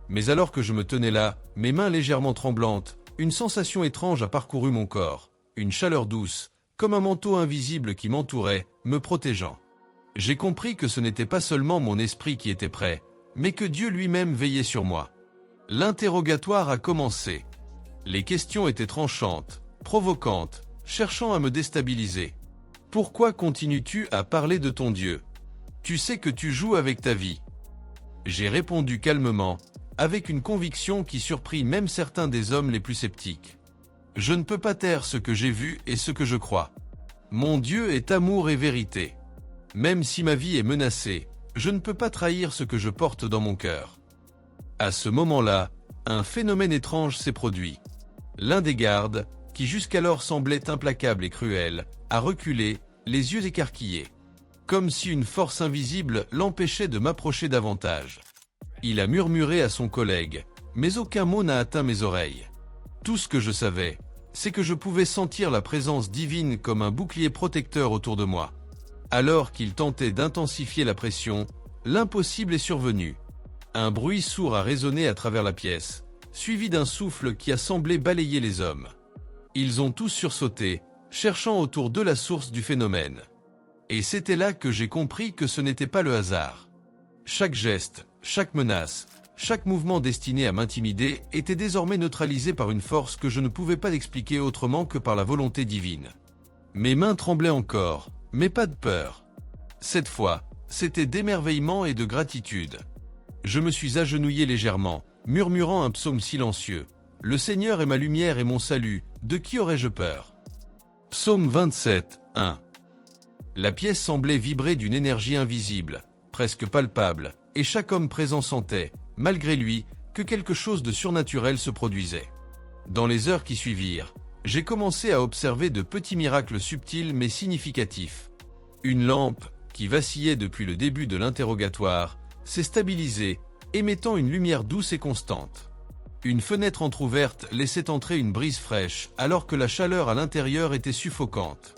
A: Mais alors que je me tenais là, mes mains légèrement tremblantes, une sensation étrange a parcouru mon corps, une chaleur douce, comme un manteau invisible qui m'entourait, me protégeant. J'ai compris que ce n'était pas seulement mon esprit qui était prêt, mais que Dieu lui-même veillait sur moi. L'interrogatoire a commencé. Les questions étaient tranchantes, provocantes, cherchant à me déstabiliser. Pourquoi continues-tu à parler de ton Dieu? Tu sais que tu joues avec ta vie. J'ai répondu calmement, avec une conviction qui surprit même certains des hommes les plus sceptiques. Je ne peux pas taire ce que j'ai vu et ce que je crois. Mon Dieu est amour et vérité. Même si ma vie est menacée, je ne peux pas trahir ce que je porte dans mon cœur. À ce moment-là, un phénomène étrange s'est produit. L'un des gardes, qui jusqu'alors semblait implacable et cruel, a reculé, les yeux écarquillés. Comme si une force invisible l'empêchait de m'approcher davantage. Il a murmuré à son collègue, mais aucun mot n'a atteint mes oreilles. Tout ce que je savais, c'est que je pouvais sentir la présence divine comme un bouclier protecteur autour de moi. Alors qu'il tentait d'intensifier la pression, l'impossible est survenu. Un bruit sourd a résonné à travers la pièce, suivi d'un souffle qui a semblé balayer les hommes. Ils ont tous sursauté, cherchant autour d'eux la source du phénomène. Et c'était là que j'ai compris que ce n'était pas le hasard. Chaque geste, chaque menace, chaque mouvement destiné à m'intimider était désormais neutralisé par une force que je ne pouvais pas expliquer autrement que par la volonté divine. Mes mains tremblaient encore, mais pas de peur. Cette fois, c'était d'émerveillement et de gratitude. Je me suis agenouillé légèrement, murmurant un psaume silencieux. « Le Seigneur est ma lumière et mon salut, de qui aurais-je peur ?» Psaume 27, 1. La pièce semblait vibrer d'une énergie invisible, presque palpable, et chaque homme présent sentait, malgré lui, que quelque chose de surnaturel se produisait. Dans les heures qui suivirent, j'ai commencé à observer de petits miracles subtils mais significatifs. Une lampe, qui vacillait depuis le début de l'interrogatoire, s'est stabilisée, émettant une lumière douce et constante. Une fenêtre entr'ouverte laissait entrer une brise fraîche, alors que la chaleur à l'intérieur était suffocante.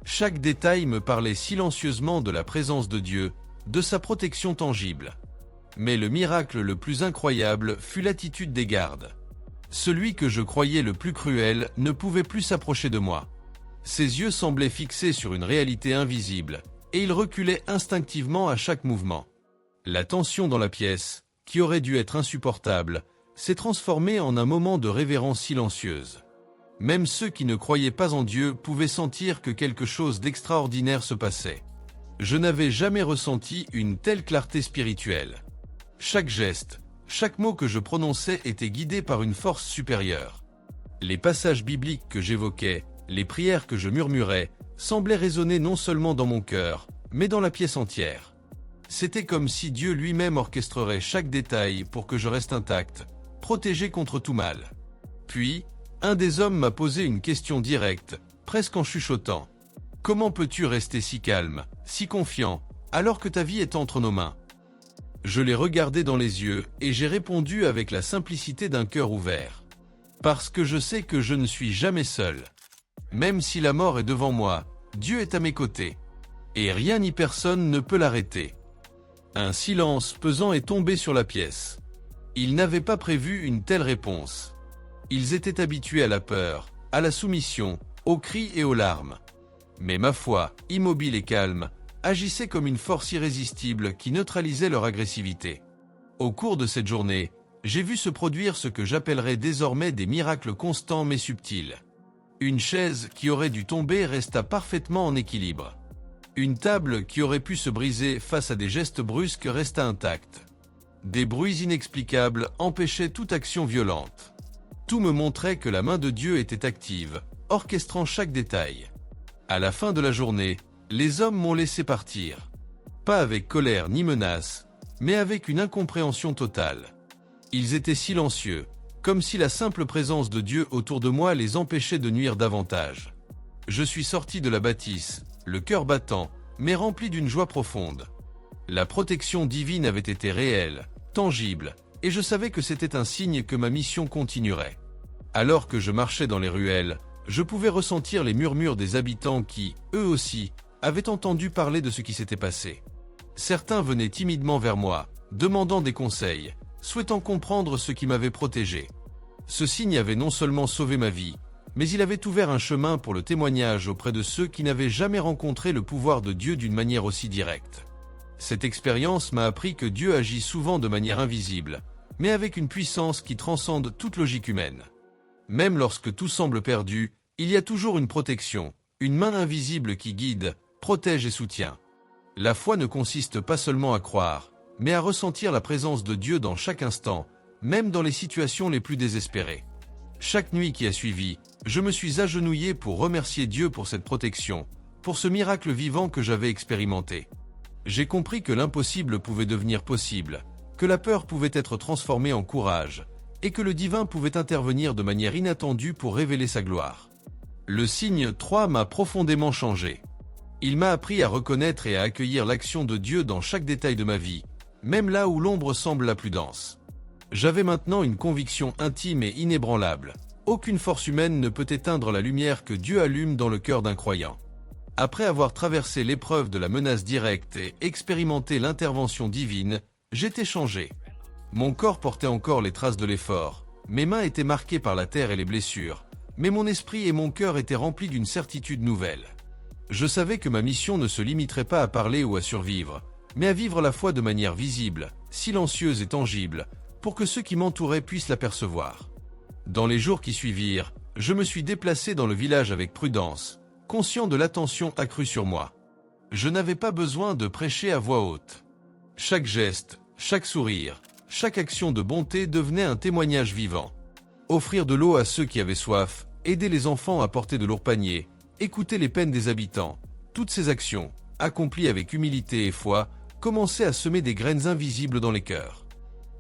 A: Chaque détail me parlait silencieusement de la présence de Dieu, de sa protection tangible. Mais le miracle le plus incroyable fut l'attitude des gardes. Celui que je croyais le plus cruel ne pouvait plus s'approcher de moi. Ses yeux semblaient fixés sur une réalité invisible, et il reculait instinctivement à chaque mouvement. La tension dans la pièce, qui aurait dû être insupportable, s'est transformée en un moment de révérence silencieuse. Même ceux qui ne croyaient pas en Dieu pouvaient sentir que quelque chose d'extraordinaire se passait. Je n'avais jamais ressenti une telle clarté spirituelle. Chaque geste, chaque mot que je prononçais était guidé par une force supérieure. Les passages bibliques que j'évoquais, les prières que je murmurais, semblaient résonner non seulement dans mon cœur, mais dans la pièce entière. C'était comme si Dieu lui-même orchestrerait chaque détail pour que je reste intact, protégé contre tout mal. Puis, un des hommes m'a posé une question directe, presque en chuchotant. « Comment peux-tu rester si calme, si confiant, alors que ta vie est entre nos mains ?» Je l'ai regardé dans les yeux et j'ai répondu avec la simplicité d'un cœur ouvert. « Parce que je sais que je ne suis jamais seul. Même si la mort est devant moi, Dieu est à mes côtés. Et rien ni personne ne peut l'arrêter. » Un silence pesant est tombé sur la pièce. Ils n'avaient pas prévu une telle réponse. Ils étaient habitués à la peur, à la soumission, aux cris et aux larmes. Mais ma foi, immobile et calme, agissait comme une force irrésistible qui neutralisait leur agressivité. Au cours de cette journée, j'ai vu se produire ce que j'appellerais désormais des miracles constants mais subtils. Une chaise qui aurait dû tomber resta parfaitement en équilibre. Une table qui aurait pu se briser face à des gestes brusques resta intacte. Des bruits inexplicables empêchaient toute action violente. Tout me montrait que la main de Dieu était active, orchestrant chaque détail. À la fin de la journée, les hommes m'ont laissé partir. Pas avec colère ni menace, mais avec une incompréhension totale. Ils étaient silencieux, comme si la simple présence de Dieu autour de moi les empêchait de nuire davantage. Je suis sorti de la bâtisse, le cœur battant, mais rempli d'une joie profonde. La protection divine avait été réelle, tangible, et je savais que c'était un signe que ma mission continuerait. Alors que je marchais dans les ruelles, je pouvais ressentir les murmures des habitants qui, eux aussi, avaient entendu parler de ce qui s'était passé. Certains venaient timidement vers moi, demandant des conseils, souhaitant comprendre ce qui m'avait protégé. Ce signe avait non seulement sauvé ma vie, mais il avait ouvert un chemin pour le témoignage auprès de ceux qui n'avaient jamais rencontré le pouvoir de Dieu d'une manière aussi directe. Cette expérience m'a appris que Dieu agit souvent de manière invisible, mais avec une puissance qui transcende toute logique humaine. Même lorsque tout semble perdu, il y a toujours une protection, une main invisible qui guide, protège et soutient. La foi ne consiste pas seulement à croire, mais à ressentir la présence de Dieu dans chaque instant, même dans les situations les plus désespérées. Chaque nuit qui a suivi, je me suis agenouillé pour remercier Dieu pour cette protection, pour ce miracle vivant que j'avais expérimenté. J'ai compris que l'impossible pouvait devenir possible, que la peur pouvait être transformée en courage, et que le divin pouvait intervenir de manière inattendue pour révéler sa gloire. Le signe 3 m'a profondément changé. Il m'a appris à reconnaître et à accueillir l'action de Dieu dans chaque détail de ma vie, même là où l'ombre semble la plus dense. J'avais maintenant une conviction intime et inébranlable. Aucune force humaine ne peut éteindre la lumière que Dieu allume dans le cœur d'un croyant. Après avoir traversé l'épreuve de la menace directe et expérimenté l'intervention divine, j'étais changé. Mon corps portait encore les traces de l'effort, mes mains étaient marquées par la terre et les blessures, mais mon esprit et mon cœur étaient remplis d'une certitude nouvelle. Je savais que ma mission ne se limiterait pas à parler ou à survivre, mais à vivre la foi de manière visible, silencieuse et tangible, pour que ceux qui m'entouraient puissent l'apercevoir. Dans les jours qui suivirent, je me suis déplacé dans le village avec prudence, conscient de l'attention accrue sur moi. Je n'avais pas besoin de prêcher à voix haute. Chaque geste, chaque sourire, chaque action de bonté devenait un témoignage vivant. Offrir de l'eau à ceux qui avaient soif, aider les enfants à porter de lourds paniers, écouter les peines des habitants, toutes ces actions, accomplies avec humilité et foi, commençaient à semer des graines invisibles dans les cœurs.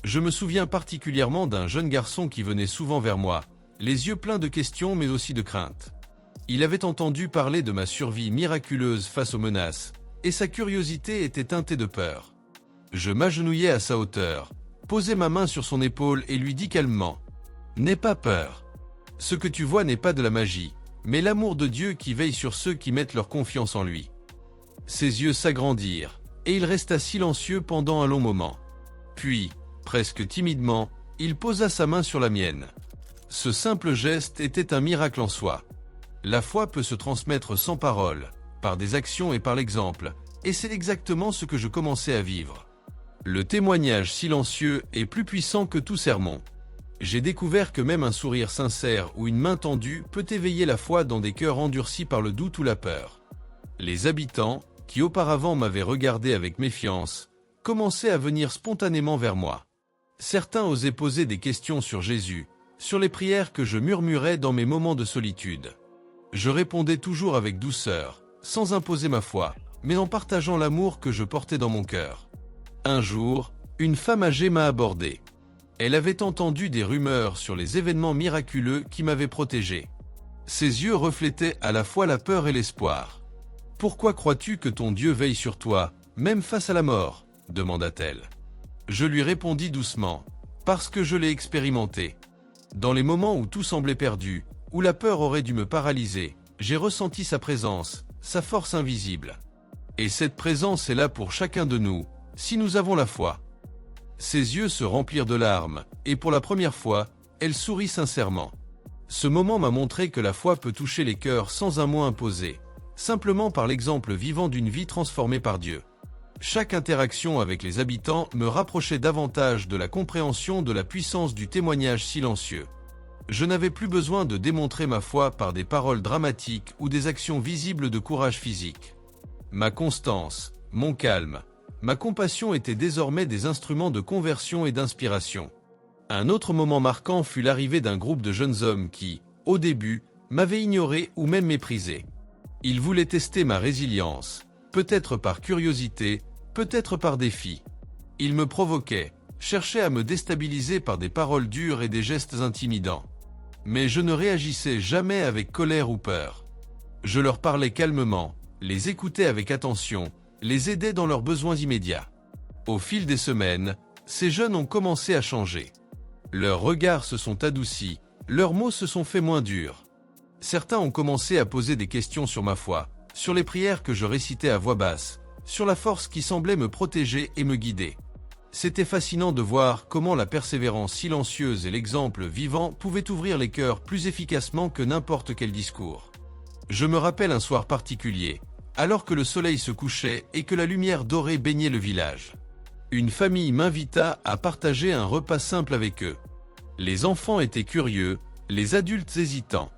A: Je me souviens particulièrement d'un jeune garçon qui venait souvent vers moi, les yeux pleins de questions mais aussi de craintes. Il avait entendu parler de ma survie miraculeuse face aux menaces, et sa curiosité était teintée de peur. Je m'agenouillai à sa hauteur, posai ma main sur son épaule et lui dis calmement « N'aie pas peur. Ce que tu vois n'est pas de la magie, mais l'amour de Dieu qui veille sur ceux qui mettent leur confiance en lui. » Ses yeux s'agrandirent, et il resta silencieux pendant un long moment. Puis, presque timidement, il posa sa main sur la mienne. Ce simple geste était un miracle en soi. La foi peut se transmettre sans parole, par des actions et par l'exemple, et c'est exactement ce que je commençais à vivre. Le témoignage silencieux est plus puissant que tout sermon. J'ai découvert que même un sourire sincère ou une main tendue peut éveiller la foi dans des cœurs endurcis par le doute ou la peur. Les habitants, qui auparavant m'avaient regardé avec méfiance, commençaient à venir spontanément vers moi. Certains osaient poser des questions sur Jésus, sur les prières que je murmurais dans mes moments de solitude. Je répondais toujours avec douceur, sans imposer ma foi, mais en partageant l'amour que je portais dans mon cœur. Un jour, une femme âgée m'a abordé. Elle avait entendu des rumeurs sur les événements miraculeux qui m'avaient protégé. Ses yeux reflétaient à la fois la peur et l'espoir. « Pourquoi crois-tu que ton Dieu veille sur toi, même face à la mort ?» demanda-t-elle. Je lui répondis doucement, « Parce que je l'ai expérimenté. Dans les moments où tout semblait perdu, où la peur aurait dû me paralyser, j'ai ressenti sa présence, sa force invisible. Et cette présence est là pour chacun de nous, si nous avons la foi. » Ses yeux se remplirent de larmes, et pour la première fois, elle sourit sincèrement. Ce moment m'a montré que la foi peut toucher les cœurs sans un mot imposé, simplement par l'exemple vivant d'une vie transformée par Dieu. Chaque interaction avec les habitants me rapprochait davantage de la compréhension de la puissance du témoignage silencieux. Je n'avais plus besoin de démontrer ma foi par des paroles dramatiques ou des actions visibles de courage physique. Ma constance, mon calme, ma compassion étaient désormais des instruments de conversion et d'inspiration. Un autre moment marquant fut l'arrivée d'un groupe de jeunes hommes qui, au début, m'avaient ignoré ou même méprisé. Ils voulaient tester ma résilience, peut-être par curiosité, peut-être par défi. Ils me provoquaient, cherchaient à me déstabiliser par des paroles dures et des gestes intimidants. Mais je ne réagissais jamais avec colère ou peur. Je leur parlais calmement, les écoutais avec attention, les aidais dans leurs besoins immédiats. Au fil des semaines, ces jeunes ont commencé à changer. Leurs regards se sont adoucis, leurs mots se sont faits moins durs. Certains ont commencé à poser des questions sur ma foi, sur les prières que je récitais à voix basse, sur la force qui semblait me protéger et me guider. C'était fascinant de voir comment la persévérance silencieuse et l'exemple vivant pouvaient ouvrir les cœurs plus efficacement que n'importe quel discours. Je me rappelle un soir particulier, alors que le soleil se couchait et que la lumière dorée baignait le village. Une famille m'invita à partager un repas simple avec eux. Les enfants étaient curieux, les adultes hésitants.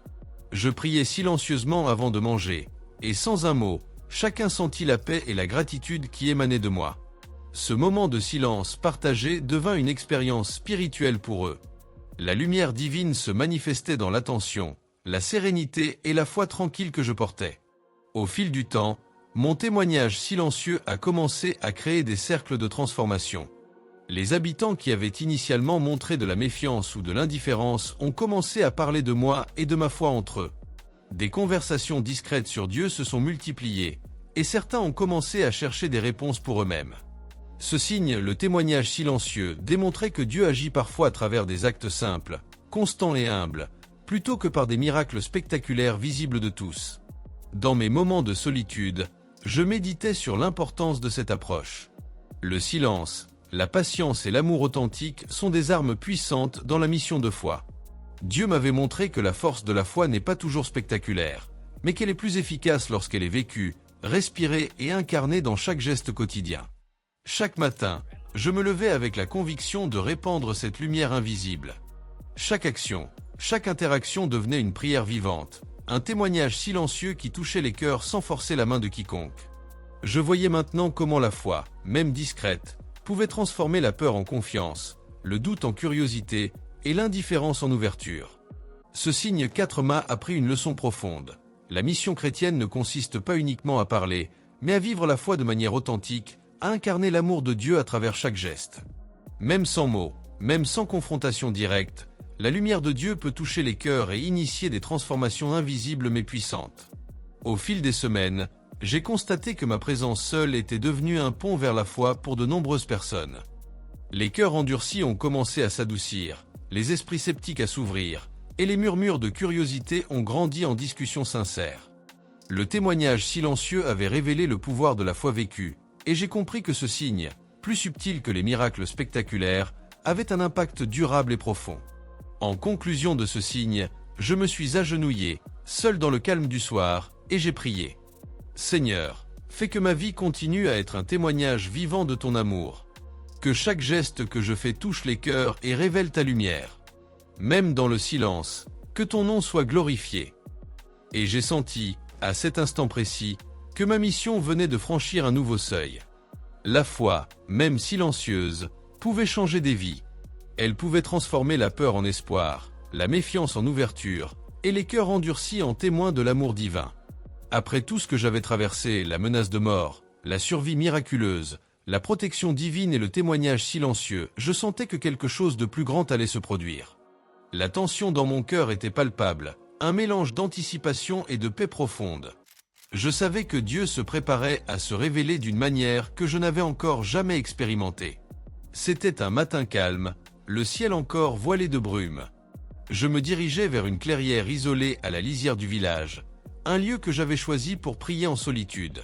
A: Je priais silencieusement avant de manger, et sans un mot, chacun sentit la paix et la gratitude qui émanaient de moi. Ce moment de silence partagé devint une expérience spirituelle pour eux. La lumière divine se manifestait dans l'attention, la sérénité et la foi tranquille que je portais. Au fil du temps, mon témoignage silencieux a commencé à créer des cercles de transformation. Les habitants qui avaient initialement montré de la méfiance ou de l'indifférence ont commencé à parler de moi et de ma foi entre eux. Des conversations discrètes sur Dieu se sont multipliées, et certains ont commencé à chercher des réponses pour eux-mêmes. Ce signe, le témoignage silencieux, démontrait que Dieu agit parfois à travers des actes simples, constants et humbles, plutôt que par des miracles spectaculaires visibles de tous. Dans mes moments de solitude, je méditais sur l'importance de cette approche. Le silence, la patience et l'amour authentique sont des armes puissantes dans la mission de foi. Dieu m'avait montré que la force de la foi n'est pas toujours spectaculaire, mais qu'elle est plus efficace lorsqu'elle est vécue, respirée et incarnée dans chaque geste quotidien. Chaque matin, je me levais avec la conviction de répandre cette lumière invisible. Chaque action, chaque interaction devenait une prière vivante, un témoignage silencieux qui touchait les cœurs sans forcer la main de quiconque. Je voyais maintenant comment la foi, même discrète, pouvait transformer la peur en confiance, le doute en curiosité et l'indifférence en ouverture. Ce signe 4 m'a appris une leçon profonde. La mission chrétienne ne consiste pas uniquement à parler, mais à vivre la foi de manière authentique, à incarner l'amour de Dieu à travers chaque geste. Même sans mots, même sans confrontation directe, la lumière de Dieu peut toucher les cœurs et initier des transformations invisibles mais puissantes. Au fil des semaines, j'ai constaté que ma présence seule était devenue un pont vers la foi pour de nombreuses personnes. Les cœurs endurcis ont commencé à s'adoucir, les esprits sceptiques à s'ouvrir, et les murmures de curiosité ont grandi en discussions sincères. Le témoignage silencieux avait révélé le pouvoir de la foi vécue, et j'ai compris que ce signe, plus subtil que les miracles spectaculaires, avait un impact durable et profond. En conclusion de ce signe, je me suis agenouillé, seul dans le calme du soir, et j'ai prié. Seigneur, fais que ma vie continue à être un témoignage vivant de ton amour. Que chaque geste que je fais touche les cœurs et révèle ta lumière. Même dans le silence, que ton nom soit glorifié. Et j'ai senti, à cet instant précis, que ma mission venait de franchir un nouveau seuil. La foi, même silencieuse, pouvait changer des vies. Elle pouvait transformer la peur en espoir, la méfiance en ouverture, et les cœurs endurcis en témoins de l'amour divin. Après tout ce que j'avais traversé, la menace de mort, la survie miraculeuse, la protection divine et le témoignage silencieux, je sentais que quelque chose de plus grand allait se produire. La tension dans mon cœur était palpable, un mélange d'anticipation et de paix profonde. Je savais que Dieu se préparait à se révéler d'une manière que je n'avais encore jamais expérimentée. C'était un matin calme, le ciel encore voilé de brume. Je me dirigeais vers une clairière isolée à la lisière du village, un lieu que j'avais choisi pour prier en solitude.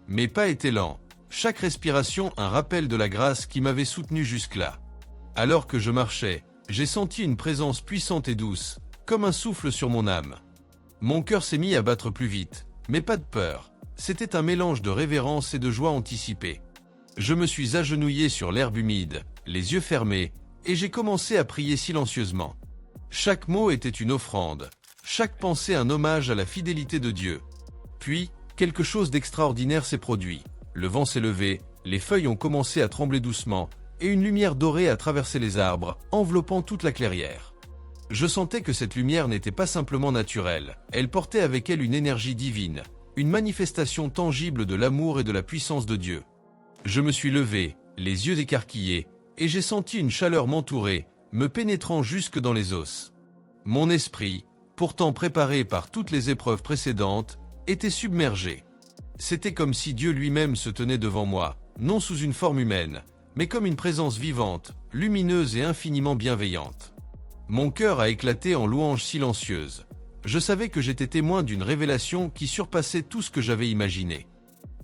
A: Mes pas étaient lents, chaque respiration un rappel de la grâce qui m'avait soutenu jusque-là. Alors que je marchais, j'ai senti une présence puissante et douce, comme un souffle sur mon âme. Mon cœur s'est mis à battre plus vite, Mais pas de peur. C'était un mélange de révérence et de joie anticipée. Je me suis agenouillé sur l'herbe humide, les yeux fermés, et j'ai commencé à prier silencieusement. Chaque mot était une offrande, chaque pensée un hommage à la fidélité de Dieu. Puis, quelque chose d'extraordinaire s'est produit. Le vent s'est levé, les feuilles ont commencé à trembler doucement, et une lumière dorée a traversé les arbres, enveloppant toute la clairière. Je sentais que cette lumière n'était pas simplement naturelle, elle portait avec elle une énergie divine, une manifestation tangible de l'amour et de la puissance de Dieu. Je me suis levé, les yeux écarquillés, et j'ai senti une chaleur m'entourer, me pénétrant jusque dans les os. Mon esprit, pourtant préparé par toutes les épreuves précédentes, était submergé. C'était comme si Dieu lui-même se tenait devant moi, non sous une forme humaine, mais comme une présence vivante, lumineuse et infiniment bienveillante. Mon cœur a éclaté en louanges silencieuses. Je savais que j'étais témoin d'une révélation qui surpassait tout ce que j'avais imaginé.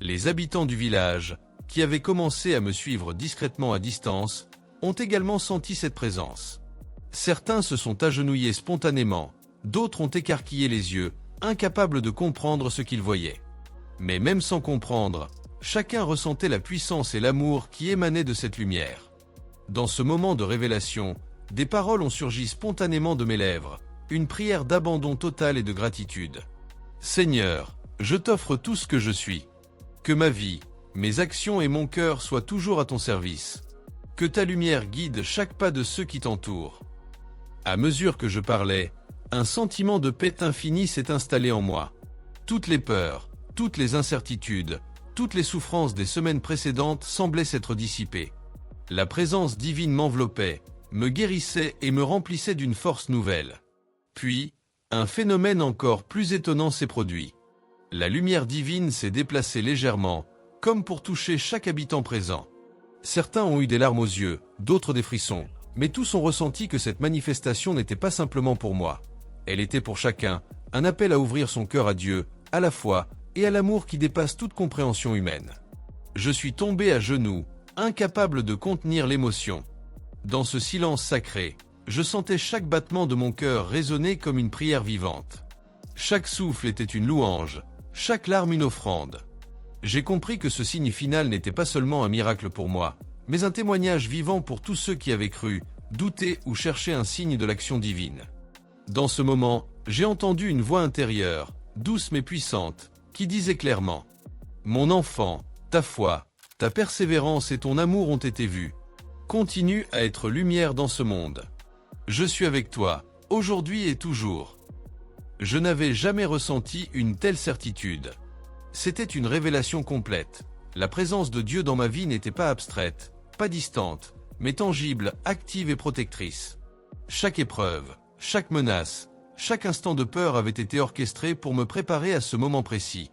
A: Les habitants du village, qui avaient commencé à me suivre discrètement à distance, ont également senti cette présence. Certains se sont agenouillés spontanément, d'autres ont écarquillé les yeux, incapables de comprendre ce qu'ils voyaient. Mais même sans comprendre, chacun ressentait la puissance et l'amour qui émanaient de cette lumière. Dans ce moment de révélation, des paroles ont surgi spontanément de mes lèvres, une prière d'abandon total et de gratitude. Seigneur, je t'offre tout ce que je suis. Que ma vie, mes actions et mon cœur soient toujours à ton service. Que ta lumière guide chaque pas de ceux qui t'entourent. À mesure que je parlais, un sentiment de paix infinie s'est installé en moi. Toutes les peurs, toutes les incertitudes, toutes les souffrances des semaines précédentes semblaient s'être dissipées. La présence divine m'enveloppait, me guérissait et me remplissait d'une force nouvelle. Puis, un phénomène encore plus étonnant s'est produit. La lumière divine s'est déplacée légèrement, comme pour toucher chaque habitant présent. Certains ont eu des larmes aux yeux, d'autres des frissons, mais tous ont ressenti que cette manifestation n'était pas simplement pour moi. Elle était pour chacun, un appel à ouvrir son cœur à Dieu, à la foi et à l'amour qui dépasse toute compréhension humaine. Je suis tombé à genoux, incapable de contenir l'émotion. Dans ce silence sacré, je sentais chaque battement de mon cœur résonner comme une prière vivante. Chaque souffle était une louange, chaque larme une offrande. J'ai compris que ce signe final n'était pas seulement un miracle pour moi, mais un témoignage vivant pour tous ceux qui avaient cru, douté ou cherché un signe de l'action divine. Dans ce moment, j'ai entendu une voix intérieure, douce mais puissante, qui disait clairement « Mon enfant, ta foi, ta persévérance et ton amour ont été vus. Continue à être lumière dans ce monde. Je suis avec toi, aujourd'hui et toujours. » Je n'avais jamais ressenti une telle certitude. C'était une révélation complète. La présence de Dieu dans ma vie n'était pas abstraite, pas distante, mais tangible, active et protectrice. Chaque épreuve, chaque menace, chaque instant de peur avait été orchestré pour me préparer à ce moment précis.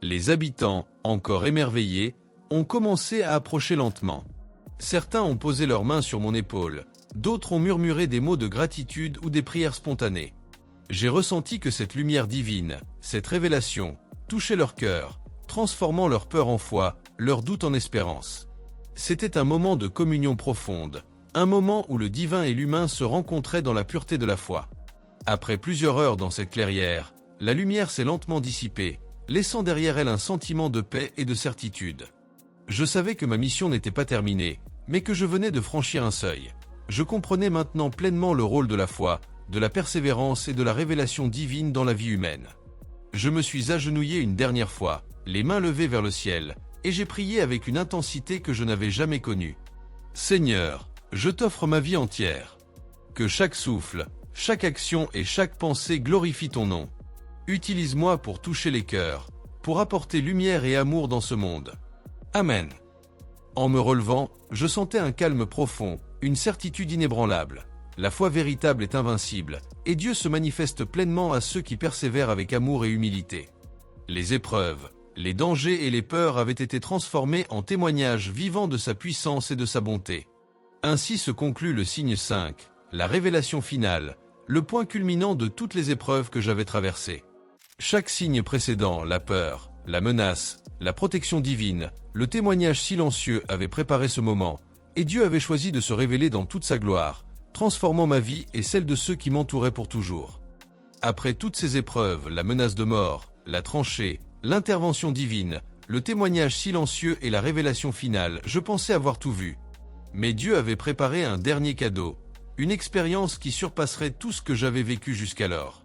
A: Les habitants, encore émerveillés, ont commencé à approcher lentement. Certains ont posé leurs mains sur mon épaule, d'autres ont murmuré des mots de gratitude ou des prières spontanées. J'ai ressenti que cette lumière divine, cette révélation, touchait leur cœur, transformant leur peur en foi, leur doute en espérance. C'était un moment de communion profonde, un moment où le divin et l'humain se rencontraient dans la pureté de la foi. Après plusieurs heures dans cette clairière, la lumière s'est lentement dissipée, laissant derrière elle un sentiment de paix et de certitude. Je savais que ma mission n'était pas terminée, mais que je venais de franchir un seuil. Je comprenais maintenant pleinement le rôle de la foi, de la persévérance et de la révélation divine dans la vie humaine. Je me suis agenouillé une dernière fois, les mains levées vers le ciel, et j'ai prié avec une intensité que je n'avais jamais connue. Seigneur, je t'offre ma vie entière. Que chaque souffle, chaque action et chaque pensée glorifie ton nom. Utilise-moi pour toucher les cœurs, pour apporter lumière et amour dans ce monde. Amen. En me relevant, je sentais un calme profond, une certitude inébranlable. La foi véritable est invincible, et Dieu se manifeste pleinement à ceux qui persévèrent avec amour et humilité. Les épreuves, les dangers et les peurs avaient été transformés en témoignages vivants de sa puissance et de sa bonté. Ainsi se conclut le signe 5, la révélation finale, le point culminant de toutes les épreuves que j'avais traversées. Chaque signe précédent, la peur, la menace, la protection divine, le témoignage silencieux avait préparé ce moment, et Dieu avait choisi de se révéler dans toute sa gloire, transformant ma vie et celle de ceux qui m'entouraient pour toujours. Après toutes ces épreuves, la menace de mort, la tranchée, L'intervention divine, le témoignage silencieux et la révélation finale, je pensais avoir tout vu. Mais Dieu avait préparé un dernier cadeau, une expérience qui surpasserait tout ce que j'avais vécu jusqu'alors.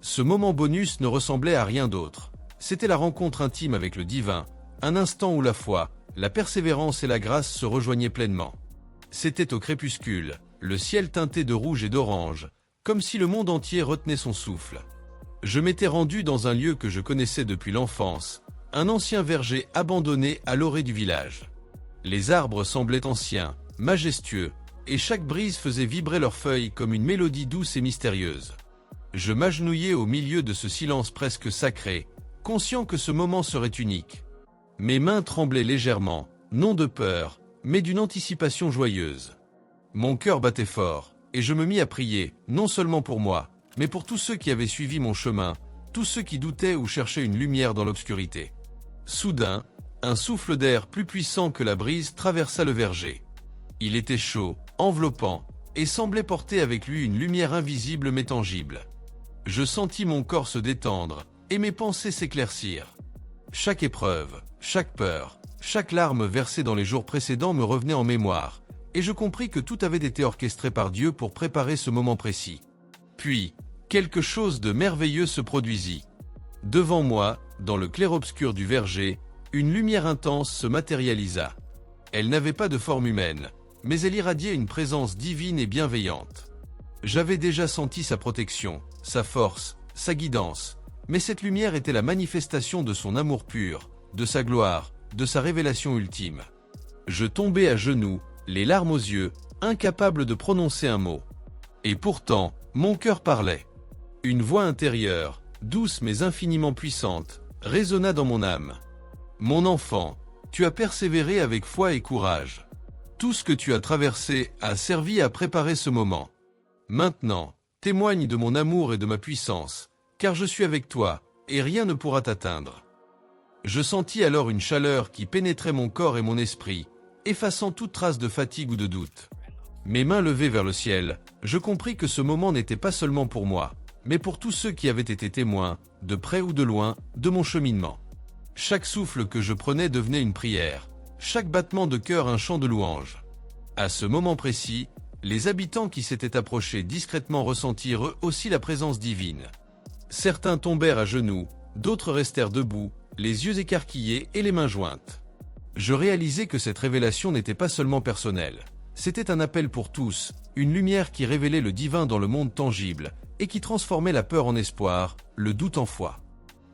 A: Ce moment bonus ne ressemblait à rien d'autre. C'était la rencontre intime avec le divin, un instant où la foi, la persévérance et la grâce se rejoignaient pleinement. C'était au crépuscule, le ciel teinté de rouge et d'orange, comme si le monde entier retenait son souffle. Je m'étais rendu dans un lieu que je connaissais depuis l'enfance, un ancien verger abandonné à l'orée du village. Les arbres semblaient anciens, majestueux, et chaque brise faisait vibrer leurs feuilles comme une mélodie douce et mystérieuse. Je m'agenouillais au milieu de ce silence presque sacré, conscient que ce moment serait unique. Mes mains tremblaient légèrement, non de peur, mais d'une anticipation joyeuse. Mon cœur battait fort, et je me mis à prier, non seulement pour moi, mais pour tous ceux qui avaient suivi mon chemin, tous ceux qui doutaient ou cherchaient une lumière dans l'obscurité. Soudain, un souffle d'air plus puissant que la brise traversa le verger. Il était chaud, enveloppant, et semblait porter avec lui une lumière invisible mais tangible. Je sentis mon corps se détendre, et mes pensées s'éclaircir. Chaque épreuve, chaque peur, chaque larme versée dans les jours précédents me revenait en mémoire, et je compris que tout avait été orchestré par Dieu pour préparer ce moment précis. Puis, quelque chose de merveilleux se produisit. Devant moi, dans le clair-obscur du verger, une lumière intense se matérialisa. Elle n'avait pas de forme humaine, mais elle irradiait une présence divine et bienveillante. J'avais déjà senti sa protection, sa force, sa guidance, mais cette lumière était la manifestation de son amour pur, de sa gloire, de sa révélation ultime. Je tombai à genoux, les larmes aux yeux, incapable de prononcer un mot. Et pourtant, mon cœur parlait. Une voix intérieure, douce mais infiniment puissante, résonna dans mon âme. Mon enfant, tu as persévéré avec foi et courage. Tout ce que tu as traversé a servi à préparer ce moment. Maintenant, témoigne de mon amour et de ma puissance, car je suis avec toi, et rien ne pourra t'atteindre. Je sentis alors une chaleur qui pénétrait mon corps et mon esprit, effaçant toute trace de fatigue ou de doute. Mes mains levées vers le ciel, je compris que ce moment n'était pas seulement pour moi, mais pour tous ceux qui avaient été témoins, de près ou de loin, de mon cheminement. Chaque souffle que je prenais devenait une prière, chaque battement de cœur un chant de louange. À ce moment précis, les habitants qui s'étaient approchés discrètement ressentirent eux aussi la présence divine. Certains tombèrent à genoux, d'autres restèrent debout, les yeux écarquillés et les mains jointes. Je réalisais que cette révélation n'était pas seulement personnelle. C'était un appel pour tous, une lumière qui révélait le divin dans le monde tangible, et qui transformait la peur en espoir, le doute en foi.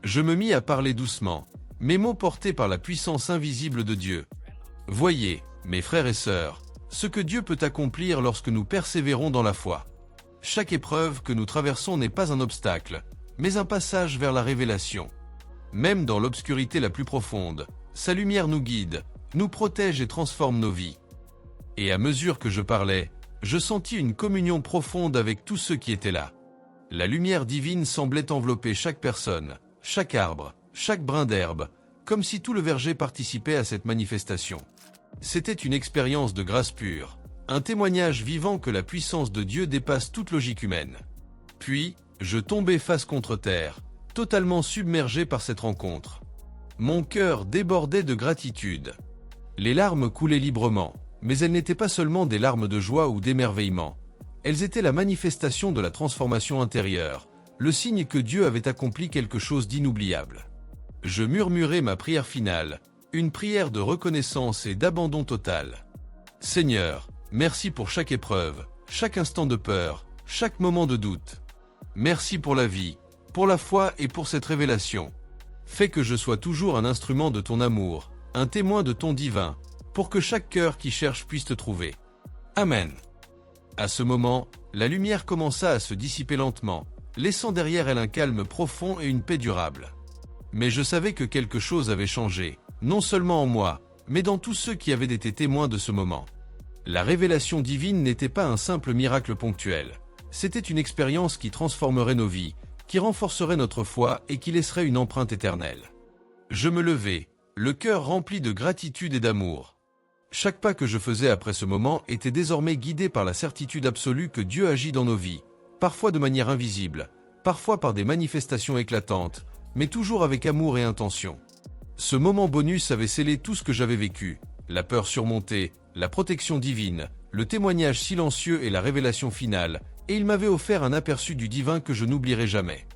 A: Je me mis à parler doucement, mes mots portés par la puissance invisible de Dieu. Voyez, mes frères et sœurs, ce que Dieu peut accomplir lorsque nous persévérons dans la foi. Chaque épreuve que nous traversons n'est pas un obstacle, mais un passage vers la révélation. Même dans l'obscurité la plus profonde, sa lumière nous guide, nous protège et transforme nos vies. Et à mesure que je parlais, je sentis une communion profonde avec tous ceux qui étaient là. La lumière divine semblait envelopper chaque personne, chaque arbre, chaque brin d'herbe, comme si tout le verger participait à cette manifestation. C'était une expérience de grâce pure, un témoignage vivant que la puissance de Dieu dépasse toute logique humaine. Puis, je tombai face contre terre, totalement submergé par cette rencontre. Mon cœur débordait de gratitude. Les larmes coulaient librement, mais elles n'étaient pas seulement des larmes de joie ou d'émerveillement. Elles étaient la manifestation de la transformation intérieure, le signe que Dieu avait accompli quelque chose d'inoubliable. Je murmurai ma prière finale, une prière de reconnaissance et d'abandon total. Seigneur, merci pour chaque épreuve, chaque instant de peur, chaque moment de doute. Merci pour la vie, pour la foi et pour cette révélation. Fais que je sois toujours un instrument de ton amour, un témoin de ton divin, pour que chaque cœur qui cherche puisse te trouver. Amen. À ce moment, la lumière commença à se dissiper lentement, laissant derrière elle un calme profond et une paix durable. Mais je savais que quelque chose avait changé, non seulement en moi, mais dans tous ceux qui avaient été témoins de ce moment. La révélation divine n'était pas un simple miracle ponctuel. C'était une expérience qui transformerait nos vies, qui renforcerait notre foi et qui laisserait une empreinte éternelle. Je me levai, le cœur rempli de gratitude et d'amour. Chaque pas que je faisais après ce moment était désormais guidé par la certitude absolue que Dieu agit dans nos vies, parfois de manière invisible, parfois par des manifestations éclatantes, mais toujours avec amour et intention. Ce moment bonus avait scellé tout ce que j'avais vécu, la peur surmontée, la protection divine, le témoignage silencieux et la révélation finale, et il m'avait offert un aperçu du divin que je n'oublierai jamais.